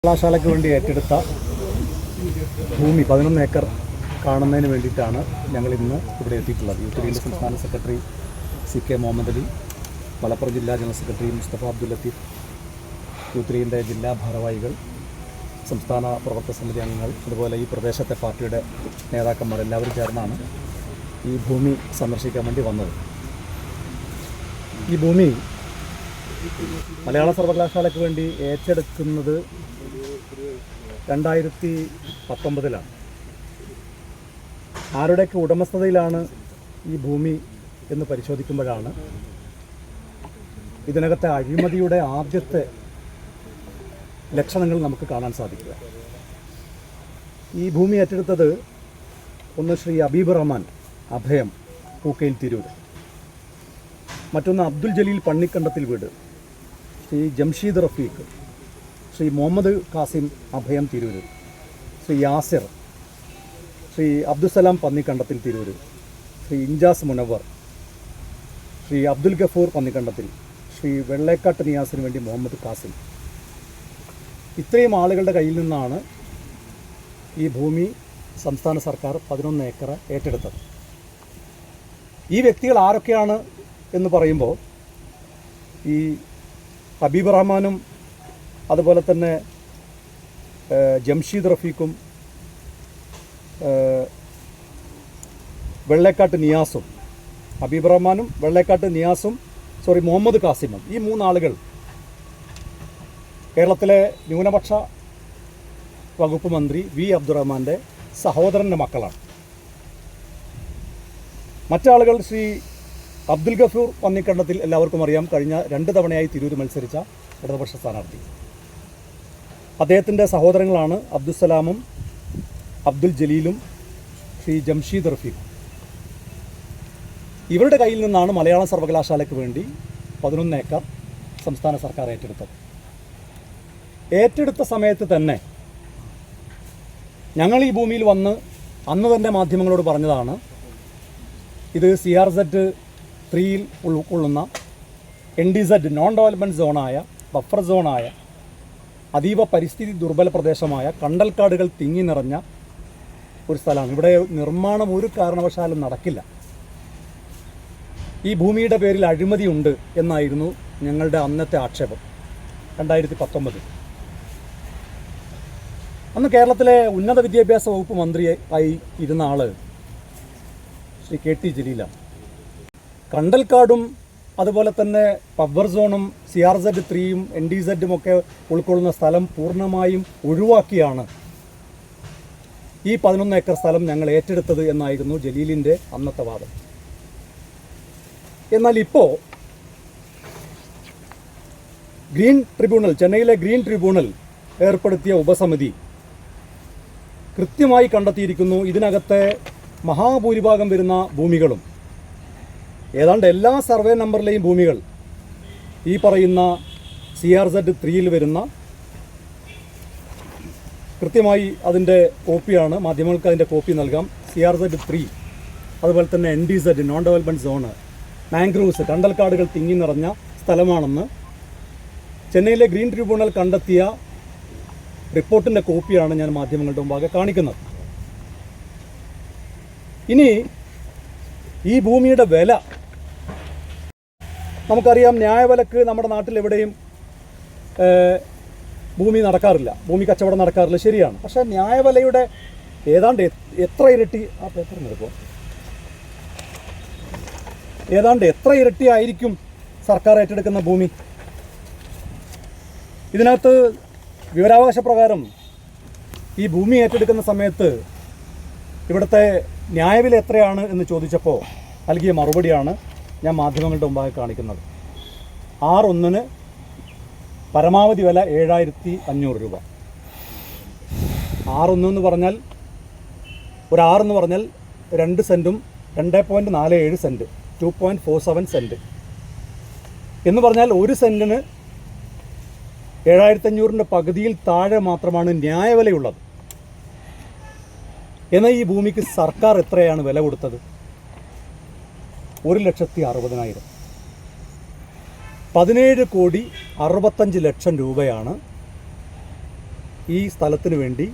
കലാശാലയ്ക്ക് വേണ്ടി ഏറ്റെടുത്ത ഭൂമി 11 ഏക്കർ കാണുന്നതിന് വേണ്ടിയിട്ടാണ് ഞങ്ങൾ ഇന്ന് ഇവിടെ എത്തിയിട്ടുള്ളത്. യൂത്ത് ലീഗിൻ്റെ സംസ്ഥാന സെക്രട്ടറി CK മുഹമ്മദ് അലി, മലപ്പുറം ജില്ലാ general secretary Mustafa Abdul Latheef, youth ലീഗിൻ്റെ ജില്ലാ ഭാരവാഹികൾ, സംസ്ഥാന പ്രവർത്തക സമിതി അംഗങ്ങൾ, അതുപോലെ ഈ പ്രദേശത്തെ പാർട്ടിയുടെ നേതാക്കന്മാർ എല്ലാവരും ചേർന്നാണ് ഈ ഭൂമി സന്ദർശിക്കാൻ വേണ്ടി വന്നത്. ഈ ഭൂമി മലയാള സർവകലാശാലയ്ക്ക് വേണ്ടി ഏറ്റെടുക്കുന്നത് 2019-ലാണ്. ആരുടെയൊക്കെ ഉടമസ്ഥതയിലാണ് ഈ ഭൂമി എന്ന് പരിശോധിക്കുമ്പോഴാണ് ഇതിനകത്തെ അഴിമതിയുടെ ആദ്യത്തെ ലക്ഷണങ്ങൾ നമുക്ക് കാണാൻ സാധിക്കുക. ഈ ഭൂമി ഏറ്റെടുത്തത് ഒന്ന് ശ്രീ ഹബീബ് റഹ്മാൻ അഭയം പൂക്കയിൽ തിരൂർ, മറ്റൊന്ന് അബ്ദുൽ ജലീൽ പള്ളിക്കണ്ടത്തിൽ വീട്, ശ്രീ ജംഷീദ് റഫീഖ്, ശ്രീ മുഹമ്മദ് കാസിം അഭയം തിരൂർ, ശ്രീ യാസിർ, ശ്രീ അബ്ദുസലാം പന്നിക്കണ്ടത്തിൽ തിരൂർ, ശ്രീ ഇൻജാസ് മുനവർ, ശ്രീ അബ്ദുൽ ഗഫൂർ പന്നിക്കണ്ടത്തിൽ, ശ്രീ വെള്ളേക്കാട്ട് നിയാസിന് വേണ്ടി മുഹമ്മദ് കാസിം. ഇത്രയും ആളുകളുടെ കയ്യിൽ നിന്നാണ് ഈ ഭൂമി സംസ്ഥാന സർക്കാർ 11 ഏക്കർ ഏറ്റെടുത്തത്. ഈ വ്യക്തികൾ ആരൊക്കെയാണ് എന്ന് പറയുമ്പോൾ ഈ ഹബീബ് റഹ്മാനും അതുപോലെ തന്നെ ജംഷീദ് റഫീഖും വെള്ളേക്കാട്ട് നിയാസും, ഹബീബ് റഹ്മാനും വെള്ളേക്കാട്ട് നിയാസും മുഹമ്മദ് കാസിമും, ഈ 3 ആളുകൾ കേരളത്തിലെ ന്യൂനപക്ഷ വകുപ്പ് മന്ത്രി വി അബ്ദുറഹ്മാൻ്റെ സഹോദരൻ്റെ മക്കളാണ്. മറ്റാളുകൾ ശ്രീ അബ്ദുൽ ഗഫൂർ പന്നിക്കണ്ടത്തിൽ എല്ലാവർക്കും അറിയാം, കഴിഞ്ഞ 2 തവണയായി തിരൂർ മത്സരിച്ച ഇടതുപക്ഷ സ്ഥാനാർത്ഥി. അദ്ദേഹത്തിൻ്റെ സഹോദരങ്ങളാണ് അബ്ദുസലാമും അബ്ദുൽ ജലീലും ശ്രീ ജംഷീദ് റഫീഖും. ഇവരുടെ കയ്യിൽ നിന്നാണ് മലയാള സർവകലാശാലയ്ക്ക് വേണ്ടി 11 ഏക്കർ സംസ്ഥാന സർക്കാർ ഏറ്റെടുത്തത്. ഏറ്റെടുത്ത സമയത്ത് തന്നെ ഞങ്ങൾ ഈ ഭൂമിയിൽ വന്ന് അന്ന് തന്നെ മാധ്യമങ്ങളോട് പറഞ്ഞതാണ്, ഇത് CRZ 3-യിൽ ഉൾക്കൊള്ളുന്ന NDZ നോൺ ഡെവലപ്മെൻറ്റ് സോണായ, ബഫർ സോണായ, അതീവ പരിസ്ഥിതി ദുർബല പ്രദേശമായ കണ്ടൽക്കാടുകൾ തിങ്ങി നിറഞ്ഞ ഒരു സ്ഥലമാണ്. ഇവിടെ നിർമ്മാണം ഒരു കാരണവശാലും നടക്കില്ല. ഈ ഭൂമിയുടെ പേരിൽ അഴിമതിയുണ്ട് എന്നായിരുന്നു ഞങ്ങളുടെ അന്നത്തെ ആക്ഷേപം. 2019 അന്ന് കേരളത്തിലെ ഉന്നത വിദ്യാഭ്യാസ വകുപ്പ് മന്ത്രിയായി ഇരുന്ന ആൾ ശ്രീ KT ജലീലാണ്. കണ്ടൽക്കാടും അതുപോലെ തന്നെ പവർ സോണും CRZ 3-യും NDZ-ഉം ഒക്കെ ഉൾക്കൊള്ളുന്ന സ്ഥലം പൂർണ്ണമായും ഒഴിവാക്കിയാണ് ഈ 11 ഏക്കർ സ്ഥലം ഞങ്ങൾ ഏറ്റെടുത്തത് എന്നായിരുന്നു ജലീലിൻ്റെ അന്നത്തെ വാദം. എന്നാൽ ഇപ്പോൾ ഗ്രീൻ ട്രിബ്യൂണൽ, ചെന്നൈയിലെ ഗ്രീൻ ട്രിബ്യൂണൽ ഏർപ്പെടുത്തിയ ഉപസമിതി കൃത്യമായി കണ്ടെത്തിയിരിക്കുന്നു, ഇതിനകത്തെ മഹാഭൂരിഭാഗം വരുന്ന ഭൂമികളും, ഏതാണ്ട് എല്ലാ സർവേ നമ്പറിലെയും ഭൂമികൾ ഈ പറയുന്ന CRZ 3-യിൽ വരുന്ന, കൃത്യമായി അതിൻ്റെ കോപ്പിയാണ്, മാധ്യമങ്ങൾക്ക് അതിൻ്റെ കോപ്പി നൽകാം. CRZ 3, അതുപോലെ തന്നെ NDZ non development zone, mangroves, കണ്ടൽക്കാടുകൾ തിങ്ങി നിറഞ്ഞ സ്ഥലമാണെന്ന് ചെന്നൈയിലെ ഗ്രീൻ ട്രിബ്യൂണൽ കണ്ടെത്തിയ റിപ്പോർട്ടിൻ്റെ കോപ്പിയാണ് ഞാൻ മാധ്യമങ്ങളുടെ മുമ്പാകെ കാണിക്കുന്നത്. ഇനി ഈ ഭൂമിയുടെ വില നമുക്കറിയാം. ന്യായവിലക്ക് നമ്മുടെ നാട്ടിലെവിടെയും ഭൂമി നടക്കാറില്ല, ഭൂമി കച്ചവടം നടക്കാറില്ല, ശരിയാണ്. പക്ഷേ ന്യായവിലയുടെ ഏതാണ്ട് എത്ര ഇരട്ടി, ആ പേപ്പർ എടുക്കുക, ഏതാണ്ട് എത്ര ഇരട്ടി ആയിരിക്കും സർക്കാർ ഏറ്റെടുക്കുന്ന ഭൂമി? ഇതിനകത്ത് വിവരാവകാശ പ്രകാരം ഈ ഭൂമി ഏറ്റെടുക്കുന്ന സമയത്ത് ഇവിടുത്തെ ന്യായവില എത്രയാണ് എന്ന് ചോദിച്ചപ്പോൾ നൽകിയ മറുപടിയാണ് ഞാൻ മാധ്യമങ്ങളുടെ മുമ്പാകെ കാണിക്കുന്നത്. 6-1 പരമാവധി വില 7500 രൂപ. 6-1 എന്ന് പറഞ്ഞാൽ, ഒരു 6 എന്ന് പറഞ്ഞാൽ 2 സെൻറ്റും 2.47 സെൻറ്റ്, 2.47 സെൻറ്റ് എന്ന് പറഞ്ഞാൽ 1 സെൻറ്റിന് 7500-ൻ്റെ പകുതിയിൽ താഴെ മാത്രമാണ് ന്യായവിലയുള്ളത്. എന്നാൽ ഈ ഭൂമിക്ക് സർക്കാർ എത്രയാണ് വില കൊടുത്തത്? 1,60,60,000. 17,65,00,000 രൂപയാണ് ഈ സ്ഥലത്തിന് വേണ്ടി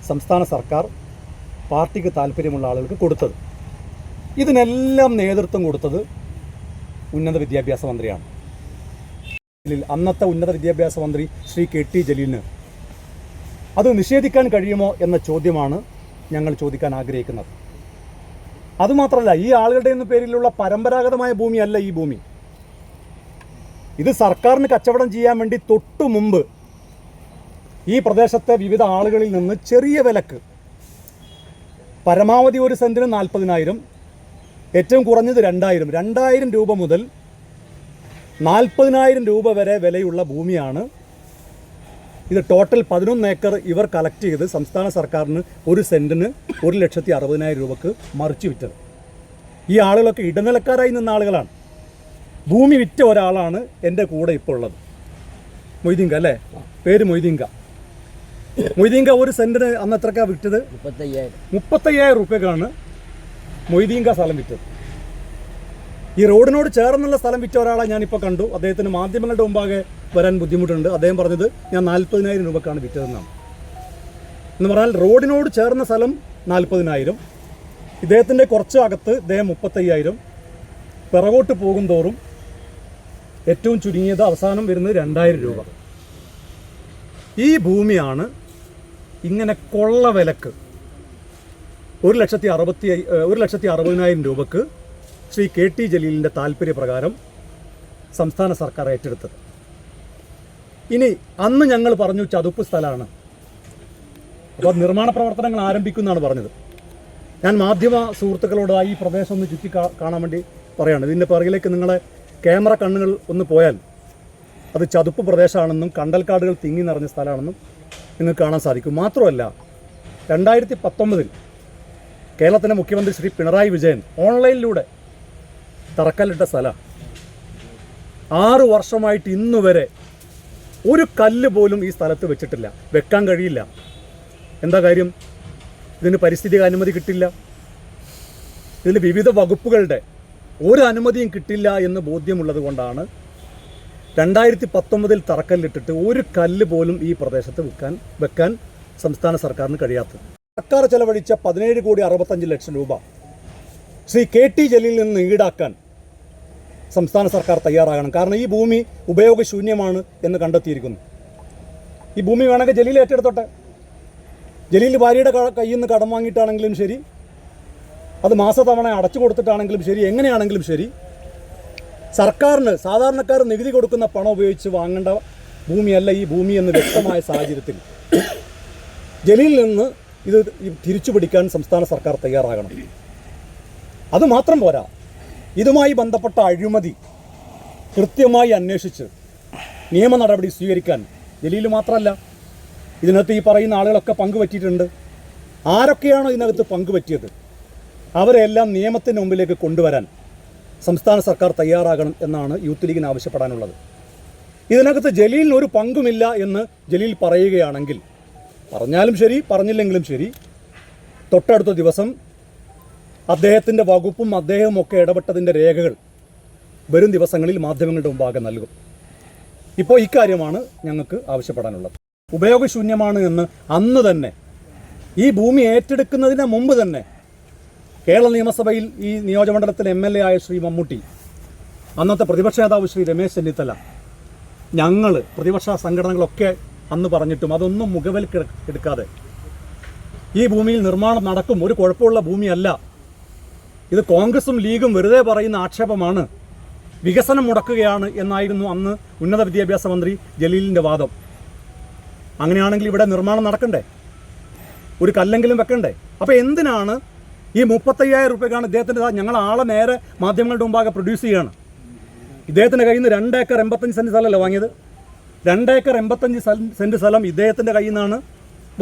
സംസ്ഥാന സർക്കാർ പാർട്ടിക്ക് താല്പര്യമുള്ള ആളുകൾക്ക് കൊടുത്തത്. ഇതിനെല്ലാം നേതൃത്വം കൊടുത്തത് ഉന്നത വിദ്യാഭ്യാസ മന്ത്രിയാണ്. അന്നത്തെ ഉന്നത വിദ്യാഭ്യാസ മന്ത്രി ശ്രീ KT ജലീലിന് അത് നിഷേധിക്കാൻ കഴിയുമോ എന്ന ചോദ്യമാണ് ഞങ്ങൾ ചോദിക്കാൻ ആഗ്രഹിക്കുന്നത്. അതുമാത്രമല്ല, ഈ ആളുകളുടെ പേരിലുള്ള പരമ്പരാഗതമായ ഭൂമിയല്ല ഈ ഭൂമി. ഇത് സർക്കാരിന് കച്ചവടം ചെയ്യാൻ വേണ്ടി തൊട്ടു മുമ്പ് ഈ പ്രദേശത്തെ വിവിധ ആളുകളിൽ നിന്ന് ചെറിയ വിലക്ക്, പരമാവധി ഒരു സെൻറ്റിന് 40,000, ഏറ്റവും കുറഞ്ഞത് 2,000 രൂപ മുതൽ 40,000 രൂപ വരെ വിലയുള്ള ഭൂമിയാണ് ഇത്. ടോട്ടൽ 11 ഏക്കർ ഇവർ കളക്ട് ചെയ്ത് സംസ്ഥാന സർക്കാരിന് ഒരു സെൻറ്റിന് 1,60,000 രൂപക്ക് മറിച്ച് വിറ്റത്. ഈ ആളുകളൊക്കെ ഇടനിലക്കാരായി നിന്ന ആളുകളാണ്. ഭൂമി വിറ്റ ഒരാളാണ് എൻ്റെ കൂടെ ഇപ്പോൾ ഉള്ളത്, മൊയ്തീങ്ക അല്ലേ, പേര് മൊയ്തീങ്ക. മൊയ്തീങ്ക ഒരു സെൻറ്റിന് അന്ന് എത്രക്കാണ് വിറ്റത്? 35,000 രൂപയ്ക്കാണ് മൊയ്തീങ്ക സ്ഥലം വിറ്റത്. ഈ റോഡിനോട് ചേർന്നുള്ള സ്ഥലം വിറ്റ ഒരാളെ ഞാനിപ്പോൾ കണ്ടു. അദ്ദേഹത്തിന് മാധ്യമങ്ങളുടെ മുമ്പാകെ വരാൻ ബുദ്ധിമുട്ടുണ്ട്. അദ്ദേഹം പറഞ്ഞത് ഞാൻ 40,000 രൂപക്കാണ് വിറ്റതെന്നാണ്. എന്ന് പറഞ്ഞാൽ റോഡിനോട് ചേർന്ന സ്ഥലം 40,000, ഇദ്ദേഹത്തിൻ്റെ കുറച്ച് അകത്ത് ഇദ്ദേഹം 35,000. പിറകോട്ട് പോകും തോറും ഏറ്റവും ചുരുങ്ങിയത് അവസാനം വരുന്നത് 2,000 രൂപ. ഈ ഭൂമിയാണ് ഇങ്ങനെ കൊള്ള വിലക്ക് 1,60,000 രൂപക്ക് ശ്രീ KT ജലീലിൻ്റെ താല്പര്യപ്രകാരം സംസ്ഥാന സർക്കാർ ഏറ്റെടുത്തത്. ഇനി അന്ന് ഞങ്ങൾ പറഞ്ഞു ചതുപ്പ് സ്ഥലമാണ്, അപ്പോൾ നിർമ്മാണ പ്രവർത്തനങ്ങൾ ആരംഭിക്കുമെന്നാണ് പറഞ്ഞത്. ഞാൻ മാധ്യമ സുഹൃത്തുക്കളോട് ഈ പ്രദേശം ഒന്ന് ചുറ്റി കാണാൻ വേണ്ടി പറയാണ്. ഇതിൻ്റെ പിറകിലേക്ക് നിങ്ങളെ ക്യാമറ കണ്ണുകൾ ഒന്ന് പോയാൽ അത് ചതുപ്പ് പ്രദേശമാണെന്നും കണ്ടൽക്കാടുകൾ തിങ്ങി നിറഞ്ഞ സ്ഥലമാണെന്നും നിങ്ങൾക്ക് കാണാൻ സാധിക്കും. മാത്രമല്ല, 2019 കേരളത്തിൻ്റെ മുഖ്യമന്ത്രി ശ്രീ പിണറായി വിജയൻ ഓൺലൈനിലൂടെ തറക്കല്ലിട്ട സ്ഥലം. 6 വർഷമായിട്ട് ഇന്നുവരെ ഒരു കല്ല് പോലും ഈ സ്ഥലത്ത് വെച്ചിട്ടില്ല, വെക്കാൻ കഴിയില്ല. എന്താ കാര്യം? ഇതിന് പരിസ്ഥിതി അനുമതി കിട്ടില്ല, ഇതിൽ വിവിധ വകുപ്പുകളുടെ ഒരു അനുമതിയും കിട്ടില്ല എന്ന് ബോധ്യമുള്ളത് കൊണ്ടാണ് 2019 തറക്കല്ലിട്ടിട്ട് ഒരു കല്ല് പോലും ഈ പ്രദേശത്ത് വെക്കാൻ സംസ്ഥാന സർക്കാരിന് കഴിയാത്തത്. സർക്കാർ ചെലവഴിച്ച 17,65,00,000 രൂപ ശ്രീ KT ജലീലിൽ നിന്ന് ഈടാക്കാൻ സംസ്ഥാന സർക്കാർ തയ്യാറാകണം. കാരണം ഈ ഭൂമി ഉപയോഗശൂന്യമാണ് എന്ന് കണ്ടെത്തിയിരിക്കുന്നു. ഈ ഭൂമി വേണമെങ്കിൽ ജലീൽ ഏറ്റെടുത്തോട്ടെ. ജലീൽ ഭാര്യയുടെ കയ്യിൽ നിന്ന് കടം വാങ്ങിയിട്ടാണെങ്കിലും ശരി, അത് മാസത്തവണ അടച്ചു കൊടുത്തിട്ടാണെങ്കിലും ശരി, എങ്ങനെയാണെങ്കിലും ശരി, സർക്കാരിന് സാധാരണക്കാർ നികുതി കൊടുക്കുന്ന പണം ഉപയോഗിച്ച് വാങ്ങേണ്ട ഭൂമിയല്ല ഈ ഭൂമി എന്ന് വ്യക്തമായ സാഹചര്യത്തിൽ ജലീലിൽ നിന്ന് ഇത് തിരിച്ചു പിടിക്കാൻ സംസ്ഥാന സർക്കാർ തയ്യാറാകണം. അതുമാത്രം പോരാ, ഇതുമായി ബന്ധപ്പെട്ട അഴിമതി കൃത്യമായി അന്വേഷിച്ച് നിയമ നടപടി സ്വീകരിക്കാൻ ജലീൽ മാത്രമല്ല, ഇതിനകത്ത് ഈ പറയുന്ന ആളുകളൊക്കെ പങ്കുപറ്റിയിട്ടുണ്ട്. ആരൊക്കെയാണോ ഇതിനകത്ത് പങ്കുപറ്റിയത് അവരെല്ലാം നിയമത്തിന് മുമ്പിലേക്ക് കൊണ്ടുവരാൻ സംസ്ഥാന സർക്കാർ തയ്യാറാകണം എന്നാണ് യൂത്ത് ലീഗിന് ആവശ്യപ്പെടാനുള്ളത്. ഇതിനകത്ത് ജലീലിന് ഒരു പങ്കുമില്ല എന്ന് ജലീൽ പറയുകയാണെങ്കിൽ, പറഞ്ഞാലും ശരി പറഞ്ഞില്ലെങ്കിലും ശരി, തൊട്ടടുത്ത ദിവസം അദ്ദേഹത്തിൻ്റെ വകുപ്പും അദ്ദേഹവും ഒക്കെ ഇടപെട്ടതിൻ്റെ രേഖകൾ വരും ദിവസങ്ങളിൽ മാധ്യമങ്ങളുടെ മുമ്പാകെ നൽകും. ഇപ്പോൾ ഇക്കാര്യമാണ് ഞങ്ങൾക്ക് ആവശ്യപ്പെടാനുള്ളത്. ഉപയോഗശൂന്യമാണ് എന്ന് അന്ന് തന്നെ, ഈ ഭൂമി ഏറ്റെടുക്കുന്നതിന് മുമ്പ് തന്നെ കേരള നിയമസഭയിൽ ഈ നിയോജകമണ്ഡലത്തിലെ MLA ആയ ശ്രീ മമ്മൂട്ടി, അന്നത്തെ പ്രതിപക്ഷ നേതാവ് ശ്രീ രമേശ് ചെന്നിത്തല, ഞങ്ങൾ പ്രതിപക്ഷ സംഘടനകളൊക്കെ അന്ന് പറഞ്ഞിട്ടും അതൊന്നും മുഖവിലേക്ക് എടുക്കാതെ ഈ ഭൂമിയിൽ നിർമ്മാണം നടക്കും, ഒരു കുഴപ്പമുള്ള ഭൂമിയല്ല, ഇത് കോൺഗ്രസും ലീഗും വെറുതെ പറയുന്ന ആക്ഷേപമാണ്, വികസനം മുടക്കുകയാണ് എന്നായിരുന്നു അന്ന് ഉന്നത വിദ്യാഭ്യാസ മന്ത്രി ജലീലിൻ്റെ വാദം. അങ്ങനെയാണെങ്കിൽ ഇവിടെ നിർമ്മാണം നടക്കണ്ടേ, ഒരു കല്ലെങ്കിലും വെക്കണ്ടേ? അപ്പോൾ എന്തിനാണ് ഈ 35,000 രൂപയ്ക്കാണ് ഇദ്ദേഹത്തിൻ്റെ, ഞങ്ങൾ ആളെ നേരെ മാധ്യമങ്ങളുടെ മുമ്പാകെ പ്രൊഡ്യൂസ് ചെയ്യുകയാണ്. ഇദ്ദേഹത്തിൻ്റെ കയ്യിൽ നിന്ന് 2 ഏക്കർ 85 സെൻറ്റ് സ്ഥലമല്ല വാങ്ങിയത്. 2 ഏക്കർ 85 സെൻറ്റ് സ്ഥലം ഇദ്ദേഹത്തിൻ്റെ കയ്യിൽ നിന്നാണ്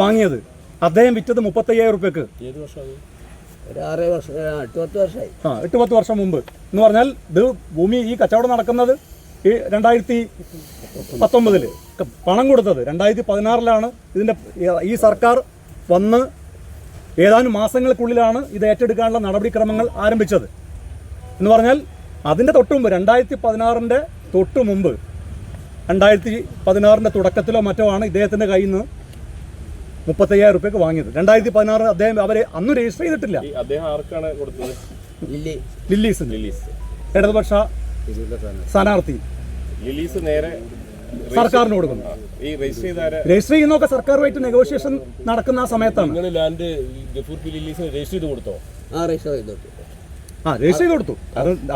വാങ്ങിയത്. അദ്ദേഹം വിറ്റത് 35,000 രൂപയ്ക്ക്. 8-10 വർഷം മുമ്പ് എന്ന് പറഞ്ഞാൽ ഇത് ഭൂമി ഈ കച്ചവടം നടക്കുന്നത് ഈ 2019 പണം കൊടുത്തത് 2016 ഇതിൻ്റെ ഈ സർക്കാർ വന്ന് ഏതാനും മാസങ്ങൾക്കുള്ളിലാണ് ഇത് ഏറ്റെടുക്കാനുള്ള നടപടിക്രമങ്ങൾ ആരംഭിച്ചത്. എന്ന് പറഞ്ഞാൽ അതിൻ്റെ തൊട്ട് മുമ്പ് 2016 തൊട്ട് മുമ്പ് 2016 തുടക്കത്തിലോ മറ്റോ ആണ് ഇദ്ദേഹത്തിൻ്റെ കയ്യിൽ നിന്ന് 35,000 രൂപയ്ക്ക് വാങ്ങിയത്. 2016 അദ്ദേഹം അവരെ അന്ന് രജിസ്റ്റർ ചെയ്തിട്ടില്ല. അദ്ദേഹം ആർക്കാണ് കൊടുത്തത്? ലില്ലീസ് ഇടതുപക്ഷ സ്ഥാനാർത്ഥി ലില്ലീസ് നേരെ സർക്കാരിന് കൊടുക്കുന്നു. ഈ രജിസ്റ്റർ ചെയ്യുന്നൊക്കെ സർക്കാരുമായിട്ട് നെഗോഷിയേഷൻ നടക്കുന്ന ആ സമയത്താണ്. ലാൻഡ് രജിസ്റ്റർ ചെയ്ത് കൊടുത്തോ? രജിസ്റ്റർ ചെയ്ത് കൊടുത്തു.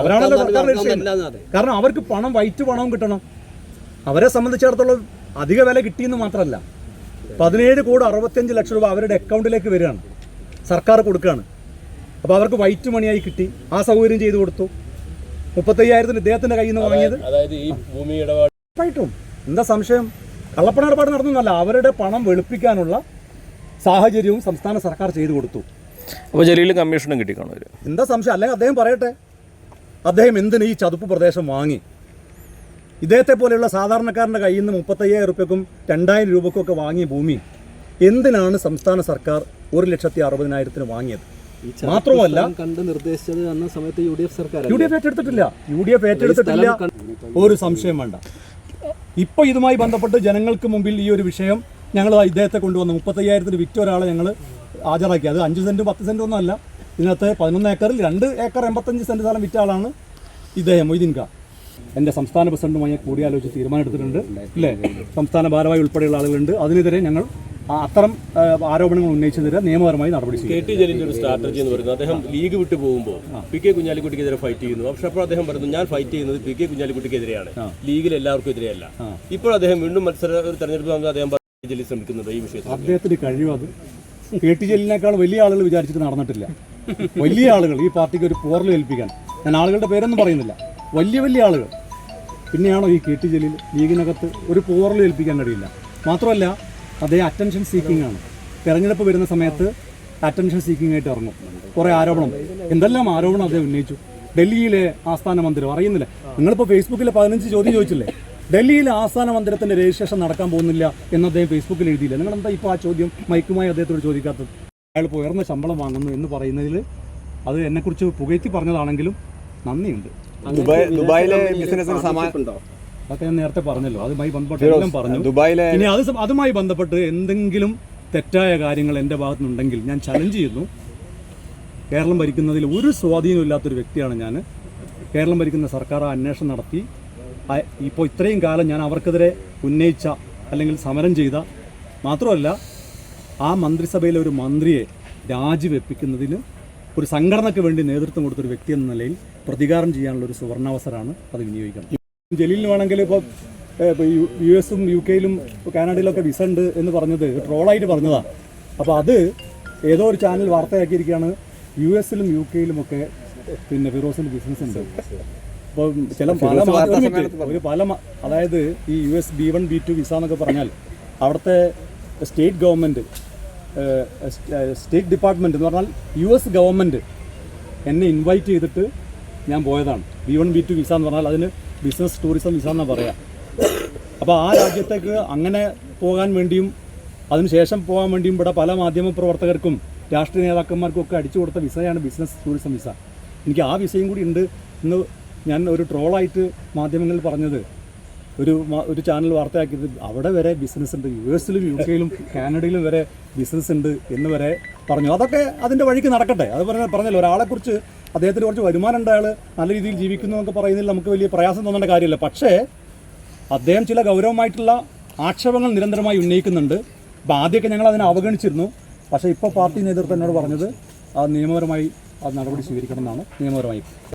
അവരാണല്ലോ സർക്കാർ രജിസ്റ്റർ ചെയ്യുന്നത്. കാരണം അവർക്ക് പണം, വൈറ്റ് പണവും കിട്ടണം. അവരെ സംബന്ധിച്ചിടത്തോളം അധിക വില കിട്ടിയെന്ന് മാത്രമല്ല, 17,65 ലക്ഷം രൂപ അവരുടെ അക്കൗണ്ടിലേക്ക് വരികയാണ്, സർക്കാർ കൊടുക്കുകയാണ്. അപ്പോൾ അവർക്ക് വൈറ്റ് മണിയായി കിട്ടി. ആ സൗകര്യം ചെയ്തു കൊടുത്തു. 35,000 ഇദ്ദേഹത്തിന്റെ കയ്യിൽ നിന്ന് വാങ്ങിയത്. അതായത് ഈ ഭൂമി ഇടപാടും എന്താ സംശയം? കള്ളപ്പണ ഇടപാട് നടന്നല്ല, അവരുടെ പണം വെളുപ്പിക്കാനുള്ള സാഹചര്യവും സംസ്ഥാന സർക്കാർ ചെയ്തു കൊടുത്തു. അപ്പോൾ ജലീൽ കമ്മീഷനും കിട്ടിക്കാണോ? എന്താ സംശയം? അല്ലെങ്കിൽ അദ്ദേഹം പറയട്ടെ, അദ്ദേഹം എന്തിന് ഈ ചതുപ്പ് പ്രദേശം വാങ്ങി? ഇദ്ദേഹത്തെ പോലെയുള്ള സാധാരണക്കാരൻ്റെ കയ്യിൽ നിന്ന് 35,000 രൂപയ്ക്കും 2,000 രൂപയ്ക്കും ഒക്കെ വാങ്ങിയ ഭൂമി എന്തിനാണ് സംസ്ഥാന സർക്കാർ 1,60,000 വാങ്ങിയത്? മാത്രമല്ല കണ്ട് നിർദ്ദേശിച്ചത് അന്ന സമയത്ത് UDF സർക്കാർ ഏറ്റെടുത്തിട്ടില്ല. UDF ഏറ്റെടുത്തിട്ടില്ല, ഒരു സംശയം വേണ്ട. ഇപ്പോൾ ഇതുമായി ബന്ധപ്പെട്ട് ജനങ്ങൾക്ക് മുമ്പിൽ ഈ ഒരു വിഷയം ഞങ്ങൾ ഇദ്ദേഹത്തെ കൊണ്ടുവന്ന് 35,000 വിറ്റ ഒരാളെ ഞങ്ങൾ ഹാജരാക്കി. അത് 5 സെൻറ്റും 10 സെൻറ്റും ഒന്നും അല്ല. ഇതിനകത്ത് 11 ഏക്കറിൽ 2 ഏക്കർ 85 സെൻറ്റ് സ്ഥലം വിറ്റ ആളാണ് ഇദ്ദേഹം മൊയ്തീൻ ഖാൻ. എൻ്റെ സംസ്ഥാന പ്രസിഡന്റുമായി കൂടിയാലോചിച്ച് തീരുമാനമെടുത്തിട്ടുണ്ട്. ഇല്ലേ, സംസ്ഥാന ഭാരവാഹി ഉൾപ്പെടെയുള്ള ആളുകളുണ്ട്. അതിനെതിരെ ഞങ്ങൾ അത്തരം ആരോപണങ്ങൾ ഉന്നയിച്ചതിന് നിയമപരമായി നടപടി സ്വീകരിക്കും. KT ജലീലിന്റെ ഒരു സ്ട്രാറ്റജി എന്ന് പറയുന്നത്, അദ്ദേഹം ലീഗ് വിട്ടു പോകുമ്പോൾ PK കുഞ്ഞാലിക്കുട്ടിക്കെതിരെ ഫൈറ്റ് ചെയ്യുന്നു. പക്ഷെ അപ്പോൾ അദ്ദേഹം പറയുന്നു, ഞാൻ ഫൈറ്റ് ചെയ്യുന്നത് PK കുഞ്ഞാലിക്കുട്ടിക്കെതിരെയാണ്, ലീഗിൽ എല്ലാവർക്കും എതിരെയല്ല. ഇപ്പോൾ അദ്ദേഹം വീണ്ടും ഒരു തെരഞ്ഞെടുപ്പ് അദ്ദേഹം ജലീൽ ശ്രമിക്കുന്നുണ്ട് ഈ വിഷയത്തിൽ. അദ്ദേഹത്തിന് കഴിയും. അത് KT ജലീലിനേക്കാൾ വലിയ ആളുകൾ വിചാരിച്ചിട്ട് നടന്നിട്ടില്ല. വലിയ ആളുകൾ ഈ പാർട്ടിക്ക് ഒരു പോറൽ ഏൽപ്പിക്കാൻ, ഞാൻ ആളുകളുടെ പേരൊന്നും പറയുന്നില്ല, വലിയ വലിയ ആളുകൾ. പിന്നെയാണോ ഈ KT ജലീൽ? ലീഗിനകത്ത് ഒരു പോറൽ ഏൽപ്പിക്കാൻ കഴിയില്ല. മാത്രമല്ല അദ്ദേഹം അറ്റൻഷൻ സീക്കിംഗ് ആണ്. തെരഞ്ഞെടുപ്പ് വരുന്ന സമയത്ത് അറ്റൻഷൻ സീക്കിംഗ് ആയിട്ട് ഇറങ്ങും. കുറേ ആരോപണം, എന്തെല്ലാം ആരോപണം അദ്ദേഹം ഉന്നയിച്ചു. ഡൽഹിയിലെ ആസ്ഥാന മന്ദിരം അറിയുന്നില്ല. നിങ്ങളിപ്പോൾ ഫേസ്ബുക്കിലെ 15 ചോദ്യം ചോദിച്ചില്ലേ? ഡൽഹിയിലെ ആസ്ഥാന മന്ദിരത്തിൻ്റെ രജിസ്ട്രേഷൻ നടക്കാൻ പോകുന്നില്ല എന്ന് അദ്ദേഹം ഫേസ്ബുക്കിൽ എഴുതിയില്ല. നിങ്ങളെന്താ ഇപ്പോൾ ആ ചോദ്യം മൈക്കുമായി അദ്ദേഹത്തോട് ചോദിക്കാത്തത്? അയാൾ ഇപ്പോൾ ഉയർന്ന ശമ്പളം വാങ്ങുന്നു എന്ന് പറയുന്നതിൽ അത് എന്നെക്കുറിച്ച് പുകഴ്ത്തി പറഞ്ഞതാണെങ്കിലും നന്ദിയുണ്ട്. ദുബായിലെ ബിസിനസ്സിന് സമാനമുണ്ടോ? അതൊക്കെ ഞാൻ നേരത്തെ പറഞ്ഞല്ലോ, അതുമായി ബന്ധപ്പെട്ട് എല്ലാം പറഞ്ഞു. ഇനി അതുമായി ബന്ധപ്പെട്ട് എന്തെങ്കിലും തെറ്റായ കാര്യങ്ങൾ എൻ്റെ ഭാഗത്തുനിന്നുണ്ടെങ്കിൽ ഞാൻ ചലഞ്ച് ചെയ്യുന്നു. കേരളം ഭരിക്കുന്നതിൽ ഒരു സ്വാധീനമില്ലാത്തൊരു വ്യക്തിയാണ് ഞാൻ. കേരളം ഭരിക്കുന്ന സർക്കാർ അന്വേഷണം നടത്തി ഇപ്പോൾ ഇത്രയും കാലം ഞാൻ അവർക്കെതിരെ ഉന്നയിച്ച അല്ലെങ്കിൽ സമരം ചെയ്ത, മാത്രമല്ല ആ മന്ത്രിസഭയിലെ ഒരു മന്ത്രിയെ രാജിവെപ്പിക്കുന്നതിന് ഒരു സംഘടനയ്ക്ക് വേണ്ടി നേതൃത്വം കൊടുത്തൊരു വ്യക്തി എന്ന നിലയിൽ പ്രതികാരം ചെയ്യാനുള്ള ഒരു സുവർണാവസരമാണ് അത് വിനിയോഗിക്കണം. ജലീലിന് വേണമെങ്കിൽ ഇപ്പോൾ US UK കാനഡയിലൊക്കെ വിസ ഉണ്ട് എന്ന് പറഞ്ഞത് ട്രോളായിട്ട് പറഞ്ഞതാണ്. അപ്പോൾ അത് ഏതോ ഒരു ചാനൽ വാർത്തയാക്കിയിരിക്കുകയാണ്. US UK പിന്നെ ഫിറോസിന് ബിസിനസ് ഉണ്ട്. അപ്പോൾ ചില അതായത് ഈ US B1 B2 വിസ എന്നൊക്കെ പറഞ്ഞാൽ അവിടുത്തെ സ്റ്റേറ്റ് ഗവൺമെൻറ്, സ്റ്റേറ്റ് ഡിപ്പാർട്ട്മെൻറ്റ് എന്ന് പറഞ്ഞാൽ US ഗവൺമെൻറ് എന്നെ ഇൻവൈറ്റ് ചെയ്തിട്ട് ഞാൻ പോയതാണ്. B1 B2 വിസ എന്ന് പറഞ്ഞാൽ അതിന് ബിസിനസ് ടൂറിസം വിസ എന്നാണ് പറയുക. അപ്പോൾ ആ രാജ്യത്തേക്ക് അങ്ങനെ പോകാൻ വേണ്ടിയും അതിനുശേഷം പോകാൻ വേണ്ടിയും ഇവിടെ പല മാധ്യമ പ്രവർത്തകർക്കും രാഷ്ട്രീയ നേതാക്കന്മാർക്കും ഒക്കെ അടിച്ചു കൊടുത്ത വിസയാണ് ബിസിനസ് ടൂറിസം വിസ. എനിക്ക് ആ വിസയും കൂടി ഉണ്ട് എന്ന് ഞാൻ ഒരു ട്രോളായിട്ട് മാധ്യമങ്ങളിൽ പറഞ്ഞത്, ഒരു ചാനൽ വാർത്തയാക്കിയത്. അവിടെ വരെ ബിസിനസ് ഉണ്ട്, US UK കാനഡയിലും വരെ ബിസിനസ് ഉണ്ട് എന്ന് വരെ പറഞ്ഞു. അതൊക്കെ അതിൻ്റെ വഴിക്ക് നടക്കട്ടെ. അത് പറഞ്ഞല്ലോ, ഒരാളെക്കുറിച്ച് അദ്ദേഹത്തിന് കുറച്ച് വരുമാനം ഉണ്ട്, അയാൾ നല്ല രീതിയിൽ ജീവിക്കുന്നു എന്നൊക്കെ പറയുന്നതിൽ നമുക്ക് വലിയ പ്രയാസം തോന്നേണ്ട കാര്യമില്ല. പക്ഷേ അദ്ദേഹം ചില ഗൗരവമായിട്ടുള്ള ആക്ഷേപങ്ങൾ നിരന്തരമായി ഉന്നയിക്കുന്നുണ്ട്. അപ്പോൾ ആദ്യമൊക്കെ ഞങ്ങൾ അതിനെ അവഗണിച്ചിരുന്നു. പക്ഷേ ഇപ്പോൾ പാർട്ടി നേതൃത്വം എന്നോട് പറഞ്ഞത് അത് നിയമപരമായി അത് നടപടി സ്വീകരിക്കണം എന്നാണ്. നിയമപരമായി